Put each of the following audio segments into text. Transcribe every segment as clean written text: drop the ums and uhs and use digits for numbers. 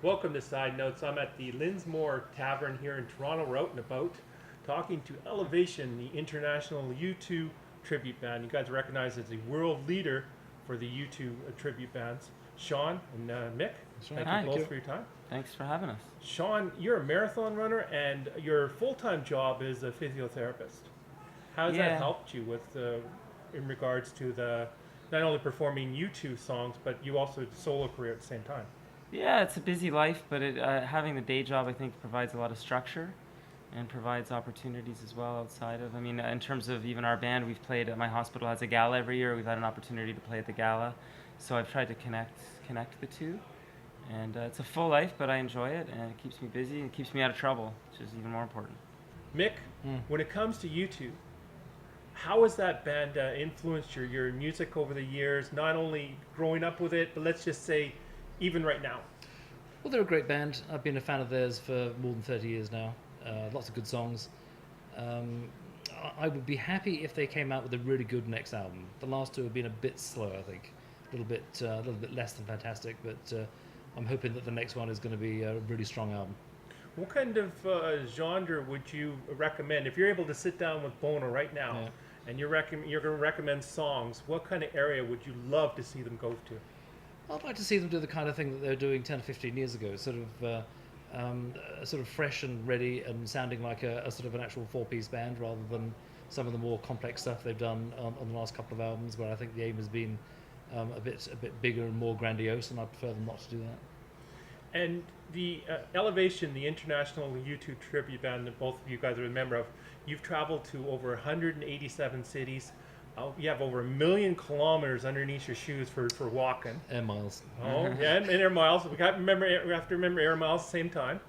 Welcome to Side Notes. I'm at the Linsmore Tavern here in Toronto. We're out and about talking to Elevation, the international U2 tribute band. You guys recognize as the world leader for the U2 tribute bands. Shawn and Mick, thank you both for your time. Thanks for having us. Shawn, you're a marathon runner and your full-time job is a physiotherapist. How has that helped you with, in regards to the not only performing U2 songs, but you also have a solo career at the same time? Yeah, it's a busy life, but having the day job, I think, provides a lot of structure and provides opportunities as well outside of, in terms of even our band, we've played at my hospital has a gala every year. We've had an opportunity to play at the gala. So I've tried to connect the two. And it's a full life, but I enjoy it, and it keeps me busy and keeps me out of trouble, which is even more important. Mick, when it comes to U2, how has that band influenced your music over the years, not only growing up with it, but let's just say even right now? Well, they're a great band. I've been a fan of theirs for more than 30 years now. Lots of good songs. I would be happy if they came out with a really good next album. The last two have been a bit slow, I think. A little bit less than fantastic, but I'm hoping that the next one is going to be a really strong album. What kind of genre would you recommend? If you're able to sit down with Bono right now and you're going to recommend songs, what kind of area would you love to see them go to? I'd like to see them do the kind of thing that they were doing 10 or 15 years ago, sort of fresh and ready and sounding like a sort of an actual four-piece band rather than some of the more complex stuff they've done on the last couple of albums, where I think the aim has been a bit bigger and more grandiose, and I prefer them not to do that. And the Elevation, the international U2 tribute band that both of you guys are a member of, you've traveled to over 187 cities. You have over 1 million kilometers underneath your shoes for walking. Air miles. Oh, yeah, and air miles. We have to remember air miles at the same time.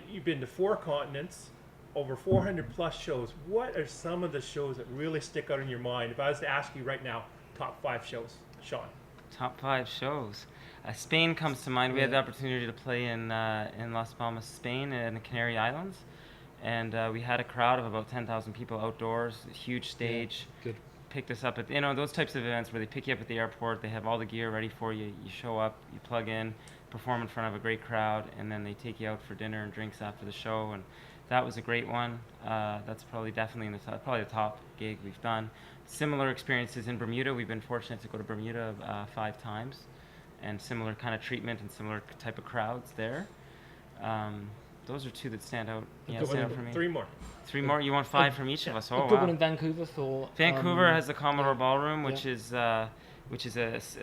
You've been to 4 continents, over 400 plus shows. What are some of the shows that really stick out in your mind? If I was to ask you right now, top 5 shows, Shawn. Top 5 shows. Spain comes to mind. We had the opportunity to play in Las Palmas, Spain, in the Canary Islands. And we had a crowd of about 10,000 people outdoors, a huge stage. Good. Picked us up at, those types of events where they pick you up at the airport, they have all the gear ready for you, you show up, you plug in, perform in front of a great crowd, and then they take you out for dinner and drinks after the show, and that was a great one. That's definitely in the top gig we've done. Similar experiences in Bermuda. We've been fortunate to go to Bermuda 5 times, and similar kind of treatment and similar type of crowds there. Those are 2 that stand out. Stand out for me. 3 more. 3 more. You want 5 from each of us? Oh, a good one in Vancouver for. Vancouver has the Commodore Ballroom, which is a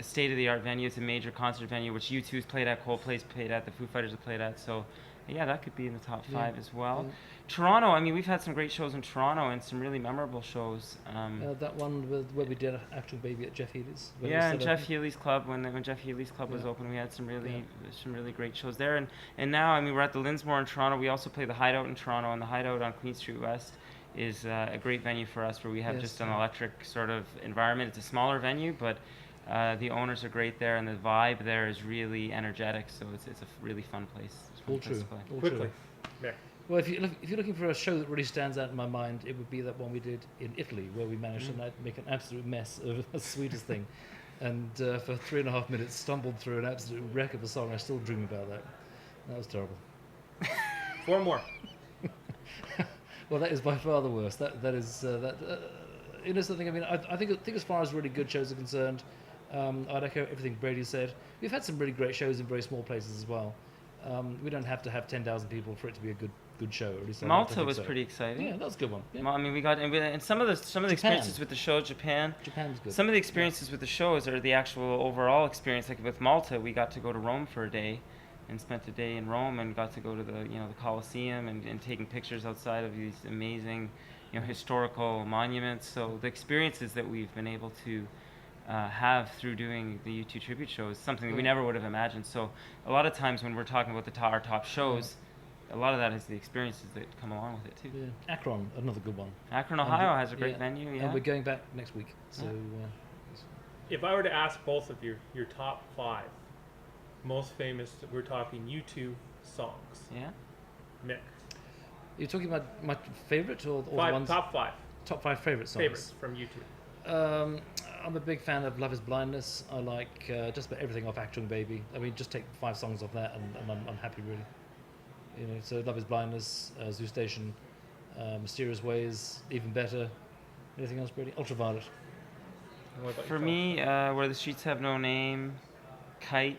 state-of-the-art venue. It's a major concert venue, which U2's played at, Coldplay's played at, the Foo Fighters have played at. So, yeah, that could be in the top 5 as well. Yeah. Toronto. We've had some great shows in Toronto and some really memorable shows. That one where we did Actual Baby at Jeff Healey's. Yeah, and Jeff Healey's Club. When Jeff Healey's Club was open, we had some really great shows there. And now, we're at the Linsmore in Toronto. We also play the Hideout in Toronto, and the Hideout on Queen Street West is a great venue for us, where we have just an electric sort of environment. It's a smaller venue, but the owners are great there, and the vibe there is really energetic. So it's a really fun place. All true. Quickly. Yeah. Well, if you're looking for a show that really stands out in my mind, it would be that one we did in Italy, where we managed to make an absolute mess of the sweetest thing, and for 3.5 minutes stumbled through an absolute wreck of a song. I still dream about that. That was terrible. 4 more. Well, that is by far the worst. That is something. I think as far as really good shows are concerned, I'd echo everything Brady said. We've had some really great shows in very small places as well. We don't have to have 10,000 people for it to be a good show. At least Malta was pretty exciting. Yeah, that was a good one. Yeah. We got and some of the experiences with the show. Japan was good. Some of the experiences with the shows are the actual overall experience. Like with Malta, we got to go to Rome for a day, and spent a day in Rome, and got to go to the Colosseum and taking pictures outside of these amazing historical monuments. So the experiences that we've been able to have through doing the U2 tribute shows, something that we never would have imagined. So a lot of times when we're talking about our top shows, a lot of that is the experiences that come along with it too. Yeah. Akron, another good one. Akron, Ohio has a great venue. Yeah. And we're going back next week. So, if I were to ask both of you your top 5 most famous, we're talking U2 songs. Yeah. Mick. You're talking about my favorite or the ones? Top 5. Top 5 favorite songs. Favorites from U2. I'm a big fan of Love Is Blindness. I like just about everything off Achtung Baby. I mean, just take 5 songs off that, and I'm happy really. You know, so Love Is Blindness, Zoo Station, Mysterious Ways, Even Better. Anything else, Brady? Ultraviolet. And what about For yourself? me, Where the Streets Have No Name, Kite,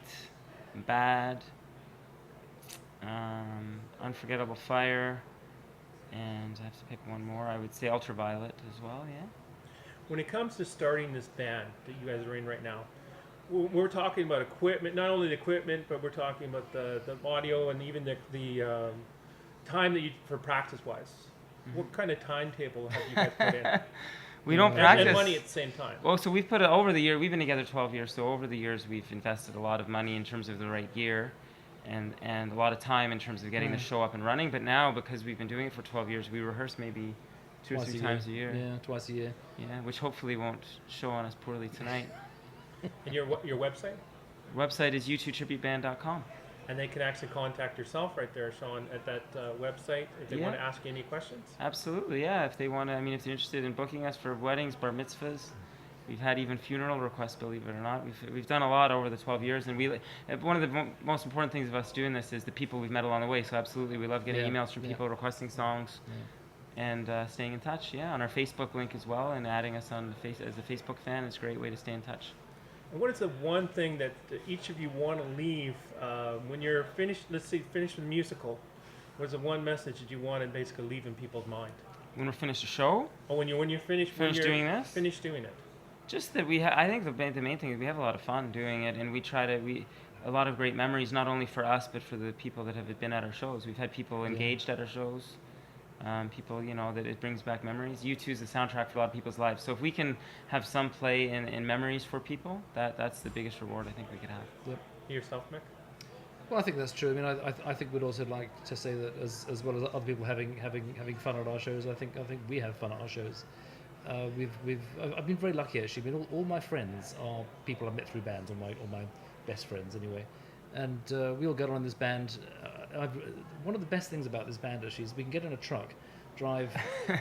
Bad, Unforgettable Fire, and I have to pick one more. I would say Ultraviolet as well, yeah. When it comes to starting this band that you guys are in right now, we're talking about equipment, not only the equipment, but we're talking about the audio and even the time that you for practice-wise. What kind of timetable have you guys put in? We don't And practice. money at the same time. Well, so we've put over the year. We've been together 12 years. So over the years, we've invested a lot of money in terms of the right gear, and a lot of time in terms of getting the show up and running. But now, because we've been doing it for 12 years, we rehearse maybe 2 or 3 times a year. Yeah, twice a year. Yeah, which hopefully won't show on us poorly tonight. And your website? Website is u2tributeband.com. And they can actually contact yourself right there, Shawn, at that website if they want to ask you any questions. Absolutely, yeah. If they want to, I mean, if they're interested in booking us for weddings, bar mitzvahs, we've had even funeral requests, believe it or not. We've done a lot over the 12 years, and one of the most important things of us doing this is the people we've met along the way. So absolutely, we love getting emails from people requesting songs, and staying in touch. Yeah, on our Facebook link as well, and adding us on the as a Facebook fan is a great way to stay in touch. And what is the one thing that each of you want to leave when you're finished? Let's say finished with the musical. What is the one message that you want to basically leave in people's mind? When we're finished the show, Or when you're finished doing this, finished doing it. just that I think the main thing is we have a lot of fun doing it, and we a lot of great memories, not only for us but for the people that have been at our shows. We've had people engaged at our shows. People, you know, that it brings back memories. U2 is the soundtrack for a lot of people's lives. So if we can have some play in memories for people, that's the biggest reward I think we could have. Yep. Yourself, Mick? Well, I think that's true. I mean, I think we'd also like to say that as well as other people having fun at our shows, I think we have fun at our shows. I've been very lucky actually. I mean, all my friends are people I've met through bands, or my best friends anyway, and we all get on in this band. One of the best things about this band actually is we can get in a truck, drive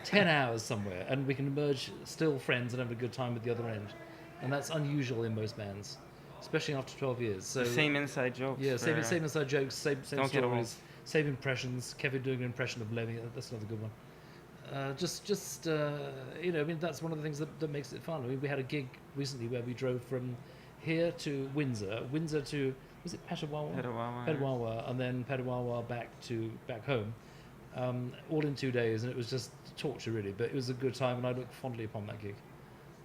10 hours somewhere, and we can emerge still friends and have a good time at the other end, and that's unusual in most bands, especially after 12 years. So Same inside jokes. yeah, same inside jokes, same Don't get stories, same impressions. Kevin doing an impression of Lemmy, that's another good one. You know, I mean, that's one of the things that makes it fun. I mean, we had a gig recently where we drove from here to Windsor to, was it Petawawa? Petawawa, and then Petawawa back home, all in 2 days, and it was just torture really, but it was a good time, and I look fondly upon that gig.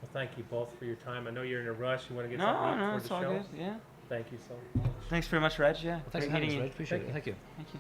Well, thank you both for your time. I know you're in a rush. You want to get No, something no, for it's the all show. good. Yeah. Thank you so much. Thanks very much, Reg. Yeah. Well, thanks Great for having us, meeting you. Reg. Appreciate it. Thank you. Thank you.